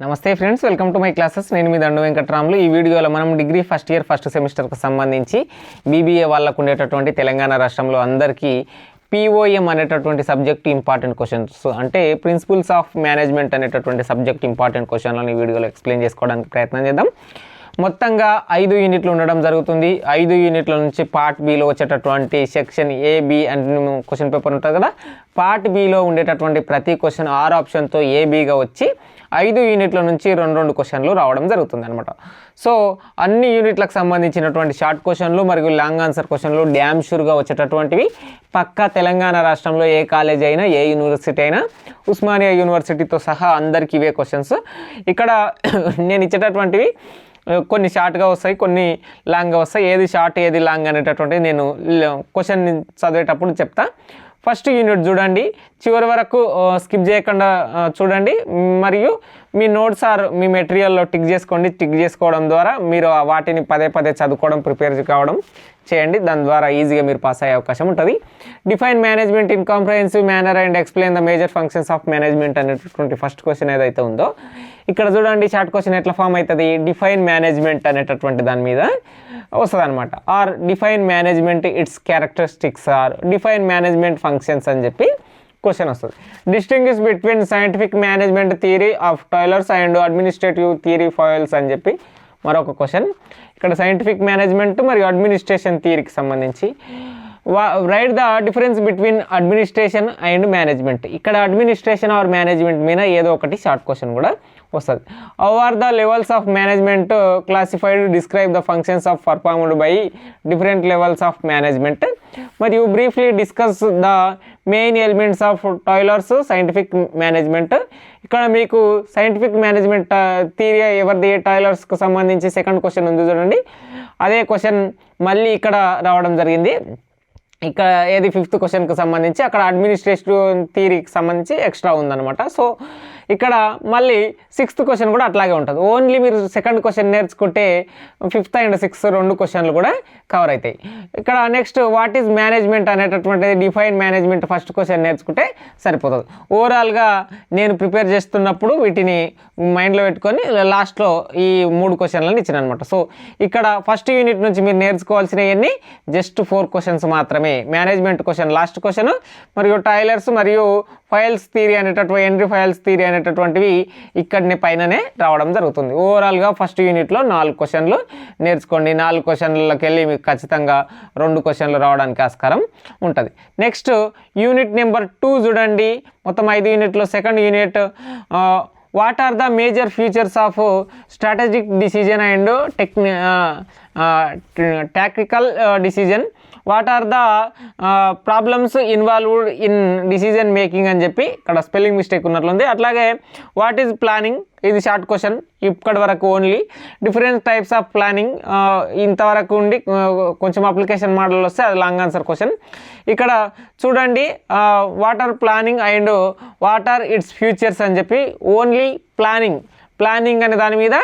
నమస్తే friends, welcome to my classes. నేను మీ దండు వెంకట్రాములు. ఈ వీడియోలో మనం డిగ్రీ ఫస్ట్ ఇయర్ ఫస్ట్ సెమిస్టర్కి సంబంధించి బీబీఏ వాళ్ళకు ఉండేటటువంటి తెలంగాణ రాష్ట్రంలో అందరికీ పిఓఎం అనేటటువంటి సబ్జెక్ట్ ఇంపార్టెంట్ క్వశ్చన్స్, అంటే ప్రిన్సిపల్స్ ఆఫ్ మేనేజ్మెంట్ అనేటటువంటి సబ్జెక్ట్ ఇంపార్టెంట్ క్వశ్చన్లను ఈ వీడియోలో ఎక్స్ప్లెయిన్ చేసుకోవడానికి ప్రయత్నం చేద్దాం. మొత్తంగా 5 యూనిట్లు ఉండడం జరుగుతుంది. 5 యూనిట్ల నుంచి పార్ట్ బిలో వచ్చేటటువంటి సెక్షన్ ఏబి అంటే క్వశ్చన్ పేపర్ ఉంటుంది కదా, పార్ట్ బిలో ఉండేటటువంటి ప్రతి క్వశ్చన్ 6 ఆప్షన్తో ఏబిగా వచ్చి 5 యూనిట్ల నుంచి 2 క్వశ్చన్లు రావడం జరుగుతుంది అనమాట. సో అన్ని యూనిట్లకు సంబంధించినటువంటి షార్ట్ క్వశ్చన్లు మరియు లాంగ్ ఆన్సర్ క్వశ్చన్లు డ్యామ్ షూర్గా వచ్చేటటువంటివి. పక్కా తెలంగాణ రాష్ట్రంలో ఏ కాలేజ్ అయినా, ఏ యూనివర్సిటీ అయినా, ఉస్మానియా యూనివర్సిటీతో సహా అందరికీ ఇవే క్వశ్చన్స్. ఇక్కడ నేను ఇచ్చేటటువంటివి కొన్ని షార్ట్గా వస్తాయి, కొన్ని లాంగ్గా వస్తాయి. ఏది షార్ట్ ఏది లాంగ్ అనేటటువంటిది నేను క్వశ్చన్ చదివేటప్పుడు చెప్తా. ఫస్ట్ యూనిట్ చూడండి, చివరి వరకు స్కిప్ చేయకుండా చూడండి. మరియు మీ నోట్స్ మీ మెటీరియల్లో టిక్ చేసుకోండి. టిక్ చేసుకోవడం ద్వారా మీరు వాటిని పదే చదువుకోవడం, ప్రిపేర్ కావడం చేయండి. దాని ద్వారా ఈజీగా మీరు పాస్ అయ్యే అవకాశం ఉంటుంది. Define management in comprehensive manner and explain the major functions of management అనేటటువంటి ఫస్ట్ క్వశ్చన్ ఏదైతే ఉందో, ఇక్కడ చూడండి షార్ట్ క్వశ్చన్ ఎట్లా ఫామ్ అవుతుంది. డిఫైన్ మేనేజ్మెంట్ అనేటటువంటి దాని మీద వస్తుంది అనమాట. Or define management its characteristics, or define management functions అని చెప్పి క్వశ్చన్ వస్తుంది. Distinguish between scientific management theory of Taylor's and administrative theory Fayol's అని చెప్పి మరొక క్వశ్చన్. ఇక్కడ సైంటిఫిక్ మేనేజ్మెంట్ మరియు అడ్మినిస్ట్రేషన్ థియరీకి సంబంధించి right the difference between administration and management. ఇక్కడ అడ్మినిస్ట్రేషన్ ఆర్ మేనేజ్మెంట్ మీద ఏదో ఒకటి షార్ట్ క్వశ్చన్ కూడా వస్తుంది. How are the levels of management classified, describe the functions of performed by different levels of management, మరియు briefly discuss the main elements of Taylor's scientific management. ఇక్కడ మీకు scientific management theory ఎవరిది, టాయిలర్స్కి సంబంధించి second question ఉంది చూడండి. అదే question మళ్ళీ ఇక్కడ రావడం జరిగింది. ఇక్కడ ఏది ఫిఫ్త్ క్వశ్చన్కి సంబంధించి అక్కడ అడ్మినిస్ట్రేటివ్ థియరీకి సంబంధించి ఎక్స్ట్రా ఉందన్నమాట. సో ఇక్కడ మళ్ళీ సిక్స్త్ క్వశ్చన్ కూడా అట్లాగే ఉంటుంది. ఓన్లీ మీరు సెకండ్ క్వశ్చన్ నేర్చుకుంటే ఫిఫ్త్ అండ్ సిక్స్త్ 2 క్వశ్చన్లు కూడా కవర్ అవుతాయి. ఇక్కడ నెక్స్ట్ వాట్ ఈజ్ మేనేజ్మెంట్ అనేటటువంటిది డిఫైన్ మేనేజ్మెంట్ ఫస్ట్ క్వశ్చన్ నేర్చుకుంటే సరిపోతుంది. ఓవరాల్గా నేను ప్రిపేర్ చేస్తున్నప్పుడు వీటిని మైండ్లో పెట్టుకొని లాస్ట్లో ఈ 3 క్వశ్చన్లను ఇచ్చిన అనమాట. సో ఇక్కడ ఫస్ట్ యూనిట్ నుంచి మీరు నేర్చుకోవాల్సినవన్నీ జస్ట్ 4 క్వశ్చన్స్ మాత్రమే. మేనేజ్మెంట్ క్వశ్చన్ లాస్ట్ క్వశ్చన్, మరియు టాయిలర్స్ మరియు ఫైల్స్ థియరీ అనేటటువంటి ఎంట్రీ ఫైల్స్ థియరీ అనేటటువంటివి ఇక్కడనే పైననే రావడం జరుగుతుంది. ఓవరాల్గా ఫస్ట్ యూనిట్లో 4 క్వశ్చన్లు నేర్చుకోండి. 4 క్వశ్చన్లకి వెళ్ళి మీకు ఖచ్చితంగా 2 క్వశ్చన్లు రావడానికి ఆస్కారం ఉంటుంది. నెక్స్ట్ యూనిట్ నెంబర్ 2 చూడండి. మొత్తం 5 యూనిట్లో second unit what are the major features of strategic decision and tactical decision, what are the problems involved in decision making అని చెప్పి ఇక్కడ స్పెల్లింగ్ మిస్టేక్ ఉన్నట్లుంది. అట్లాగే వాట్ ఈజ్ ప్లానింగ్, ఇది షార్ట్ క్వశ్చన్ ఇప్పటి వరకు only. Different types of planning ఇంతవరకు ఉండి కొంచెం అప్లికేషన్ మోడల్ వస్తే అది లాంగ్ ఆన్సర్ క్వశ్చన్. ఇక్కడ చూడండి what are planning and what are its futures అని చెప్పి ఓన్లీ ప్లానింగ్ అనే దాని మీద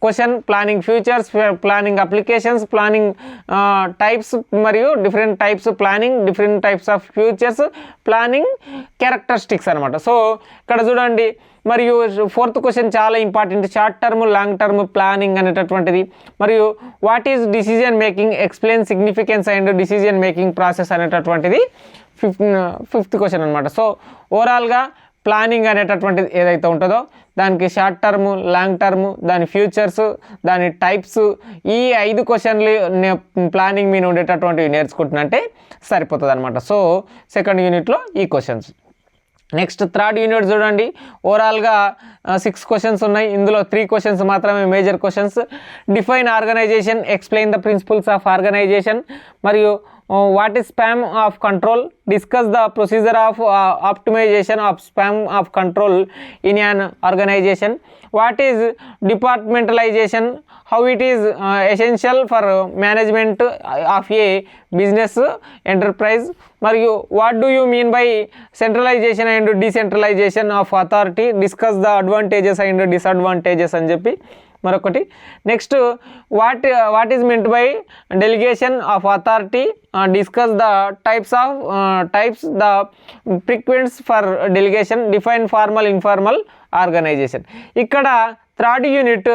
క్వశ్చన్. Planning futures, planning applications, planning types మరియు different types planning, different types of futures, planning characteristics అనమాట. సో ఇక్కడ చూడండి. మరియు 4th క్వశ్చన్ చాలా important, short term long term planning అనేటటువంటిది. మరియు what is decision making, explain significance and decision making process అనేటటువంటిది 5th question అనమాట. సో ఓవరాల్గా ప్లానింగ్ అనేటటువంటిది ఏదైతే ఉంటుందో దానికి షార్ట్ టర్మ్, లాంగ్ టర్మ్, దాని ఫ్యూచర్స్, దాని టైప్స్, ఈ 5 క్వశ్చన్లు ప్లానింగ్ మీద ఉండేటటువంటివి నేర్చుకుంటున్నట్టే సరిపోతుంది అనమాట. సో సెకండ్ యూనిట్లో ఈ క్వశ్చన్స్. నెక్స్ట్ థర్డ్ యూనిట్ చూడండి. ఓవరాల్గా 6 క్వశ్చన్స్ ఉన్నాయి. ఇందులో 3 క్వశ్చన్స్ మాత్రమే major questions. Define organisation, explain the principles of organisation, మరియు what is span of control, discuss the procedure of optimisation of span of control in an organisation, what is departmentalisation, how it is essential for management of a business enterprise, మరియు what do you mean by centralisation and decentralisation of authority, discuss the advantages and disadvantages అని చెప్పి మరొకటి. Next what is meant by delegation of authority, discuss the types the frequence for delegation, define formal informal organization. ఇక్కడ third unit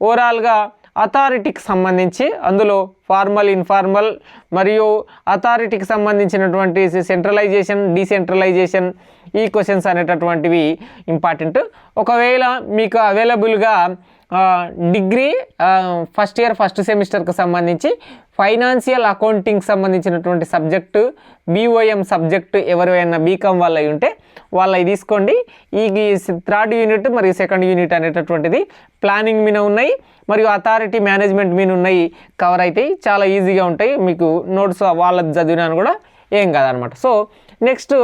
ఓవరాల్గా అథారిటీకి సంబంధించి, అందులో formal, informal మరియు అథారిటీకి సంబంధించినటువంటి సెంట్రలైజేషన్, డీసెంట్రలైజేషన్ ఈ క్వశ్చన్స్ అనేటటువంటివి ఇంపార్టెంట్. ఒకవేళ మీకు అవైలబుల్గా డిగ్రీ ఫస్ట్ ఇయర్ ఫస్ట్ సెమిస్టర్కి సంబంధించి ఫైనాన్షియల్ అకౌంటింగ్ సంబంధించినటువంటి సబ్జెక్టు, BOM సబ్జెక్టు ఎవరైనా బీకామ్ వాళ్ళై ఉంటే వాళ్ళవి తీసుకోండి. ఈ థర్డ్ యూనిట్ మరియు సెకండ్ యూనిట్ అనేటటువంటిది ప్లానింగ్ మీద ఉన్నాయి మరియు అథారిటీ మేనేజ్మెంట్ మీద ఉన్నాయి, కవర్ అవుతాయి, చాలా ఈజీగా ఉంటాయి. మీకు నోట్స్ వాళ్ళది చదివినా కూడా ఏం కాదనమాట. సో నెక్స్ట్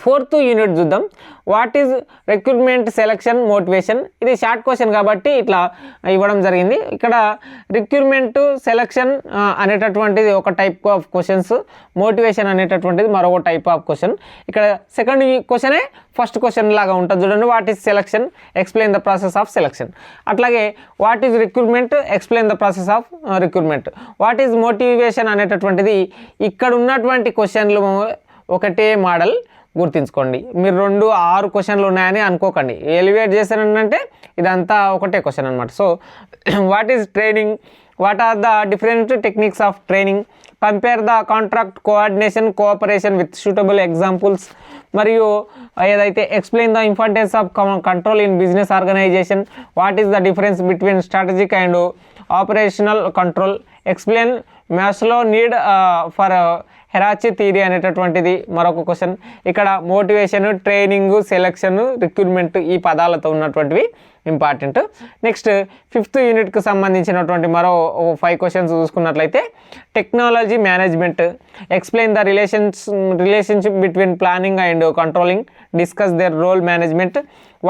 ఫోర్త్ యూనిట్ చూద్దాం. What is recruitment, selection, motivation. ఇది షార్ట్ క్వశ్చన్ కాబట్టి ఇట్లా ఇవ్వడం జరిగింది. ఇక్కడ రిక్రూట్మెంట్, సెలక్షన్ అనేటటువంటిది ఒక టైప్ ఆఫ్ క్వశ్చన్స్, మోటివేషన్ అనేటటువంటిది మరొక టైప్ ఆఫ్ క్వశ్చన్. ఇక్కడ సెకండ్ క్వశ్చనే ఫస్ట్ క్వశ్చన్ లాగా ఉంటుంది చూడండి. What is selection, explain the process of selection. అట్లాగే what is recruitment, explain the process of recruitment. What is motivation అనేటటువంటిది ఇక్కడ ఉన్నటువంటి క్వశ్చన్లు ఒకటే మోడల్, గుర్తుంచుకోండి. మీరు 6 క్వశ్చన్లు ఉన్నాయని అనుకోకండి. ఎలివేట్ చేశానంటే ఇదంతా ఒకటే క్వశ్చన్ అనమాట. So what is training, what are the different techniques of training, compare the contract, coordination, cooperation with suitable examples, మరియు ఏదైతే explain the importance of control in business organization, what is the difference between strategic and operational control, explain మ్యాథ్స్లో need for hierarchy theory అనేటటువంటిది మరొక question. ఇక్కడ motivation, training, selection, recruitment ఈ పదాలతో ఉన్నటువంటివి important. Next fifth యూనిట్కి సంబంధించినటువంటి మరో 5 క్వశ్చన్స్ చూసుకున్నట్లయితే technology management, explain the relationship between planning and controlling, discuss their role management,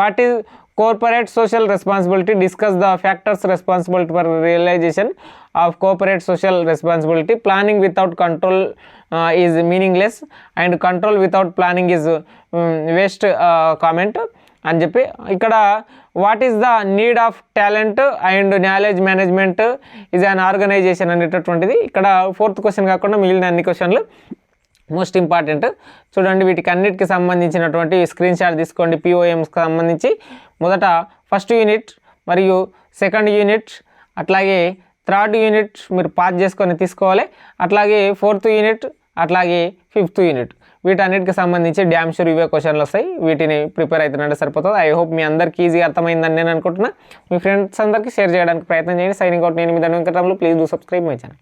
what is corporate social responsibility, discuss the factors responsible for realization of corporate social responsibility, planning without control is meaningless and control without planning is waste comment అని చెప్పి. ఇక్కడ what is the need of talent and knowledge management is an organization అనేటటువంటిది. ఇక్కడ 4th question కాకుండా మిగిలిన అన్ని క్వశ్చన్లు most important. చూడండి, వీటికి అన్నిటికి సంబంధించినటువంటి స్క్రీన్ షాట్ తీసుకోండి. POMకి సంబంధించి మొదట ఫస్ట్ యూనిట్ మరియు సెకండ్ యూనిట్, అట్లాగే థర్డ్ యూనిట్ మీరు పాస్ చేసుకొని తీసుకోవాలి, అట్లాగే 4th యూనిట్, అట్లాగే 5th యూనిట్. వీటన్నిటికి సంబంధించి డ్యామ్ షూర్ ఇవే క్వశ్చన్లు వస్తాయి. వీటిని ప్రిపేర్ అవుతుందంటే సరిపోతుంది. ఐ హోప్ మీ అందరికీ ఈజీగా అర్థమైందని నేను అనుకుంటున్నా. మీ ఫ్రెండ్స్ అందరికీ షేర్ చేయడానికి ప్రయత్నం చేయండి. సైనింగ్ అవుట్, నేను మీ Dhanvantaramulu. Please do subscribe my channel.